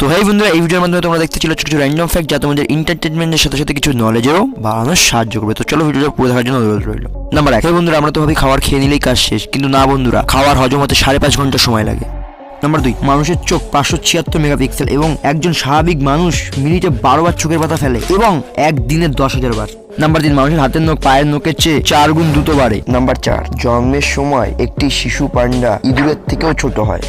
তো হেই বন্ধুরা, এই ভিডিওর মাধ্যমে তোমরা দেখতে ছিল কিছু র্যান্ডম ফ্যাক্ট যা তোমাদের এন্টারটেনমেন্টের সাথে সাথে কিছু নলেজেও বাড়ানোর সাহায্য করবে। তো চলো ভিডিওটা পুরো দেখার জন্য অনুরোধ রইল। নাম্বার 1, বন্ধুরা আমরা তো ভাবি খাবার খেয়ে নিলেই কাজ শেষ, কিন্তু না বন্ধুরা, খাবার হজম হতে 5.5 ঘন্টা সময় লাগে। নাম্বার 2, মানুষের চোখ 576 মেগাপিক্সেল এবং একজন স্বাভাবিক মানুষ মিনিটে 12 বার চোখের পাতা ফেলে এবং একদিনে 10,000 বার। নাম্বার 3, মানুষের হাতের নখ পায়ের নখের চেয়ে 4 গুণ দ্রুত বাড়ে। নাম্বার 4, জন্মের সময় একটি শিশু পান্ডা ইঁদুরের থেকেও ছোট হয়।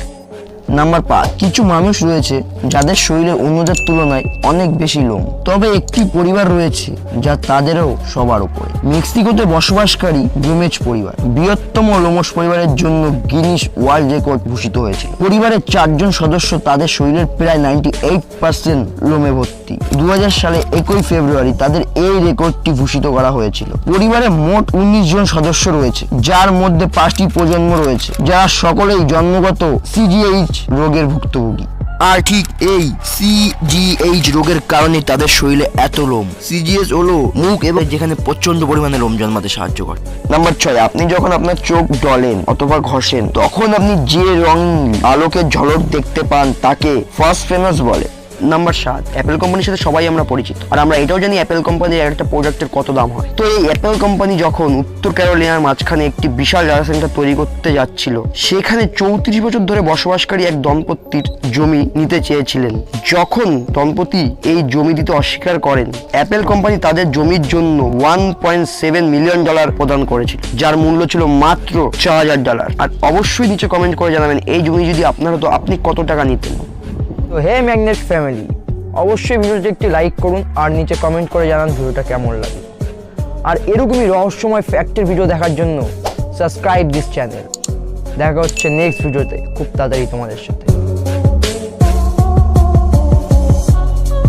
নাম্বার 5, কিছু মানুষ রয়েছে যাদের শরীরে অন্যদের তুলনায় অনেক বেশি লোম, তবে একটি পরিবার রয়েছে যা তাদেরও সবার উপরে। মেক্সিকোতে বসবাসকারী গ্লোমেজ পরিবার বৃহত্তম লোমশ পরিবারের জন্য গিনিস ওয়ার্ল্ড রেকর্ড ভূষিত হয়েছিল। পরিবারের 4 জন সদস্য তাদের শরীরের প্রায় 98% লোমে ভর্তি। 2000 সালে 1 ফেব্রুয়ারি তাদের এই রেকর্ডটি ভূষিত করা হয়েছিল। পরিবারে মোট 19 জন সদস্য রয়েছে, যার মধ্যে 5টি প্রজন্ম রয়েছে, যারা সকলেই জন্মগত সিজিএইচ রোগের ভুক্তভোগী। আর ঠিক এই সিজিএইচ রোগের কারণে তাদের শরীরে এত লোম। সিজিএইচ হলো মুখ এবং যেখানে প্রচন্ড পরিমাণে লোম জন্মাতে সাহায্য করে। নাম্বার 6, আপনি যখন আপনার চোখ ডলেন অথবা ঘষেন তখন আপনি যে রং আলোকের ঝলক দেখতে পান তাকে ফসফেনাস বলে। নাম্বার 7, অ্যাপেল কোম্পানির সাথে সবাই আমরা পরিচিত, আর আমরা এটাও জানি অ্যাপেল কোম্পানির একটা প্রোডাক্টের কত দাম হয়। তো এই অ্যাপেল কোম্পানি যখন উত্তর ক্যারোলিনার মাঝখানে একটি বিশাল ডাটা সেন্টার তৈরি করতে যাচ্ছিল, সেখানে 34 বছর ধরে বসবাসকারী এক দম্পতির জমি নিতে চেয়েছিলেন। যখন দম্পতি এই জমি দিতে অস্বীকার করেন, অ্যাপেল কোম্পানি তাদের জমির জন্য $1.7 মিলিয়ন প্রদান করেছিল, যার মূল্য ছিল মাত্র $6,000। আর অবশ্যই নিচে কমেন্ট করে জানাবেন এই জমি যদি আপনার হতো আপনি কত টাকা নিতেন। তো হে ম্যাগনেট ফ্যামিলি, অবশ্যই ভিডিওটি একটি লাইক করুন আর নিচে কমেন্ট করে জানান ভিডিওটা কেমন লাগে। আর এরকমই রহস্যময় ফ্যাক্টের ভিডিও দেখার জন্য সাবস্ক্রাইব দিস চ্যানেল। দেখা হচ্ছে নেক্সট ভিডিওতে খুব তাড়াতাড়ি তোমাদের সাথে।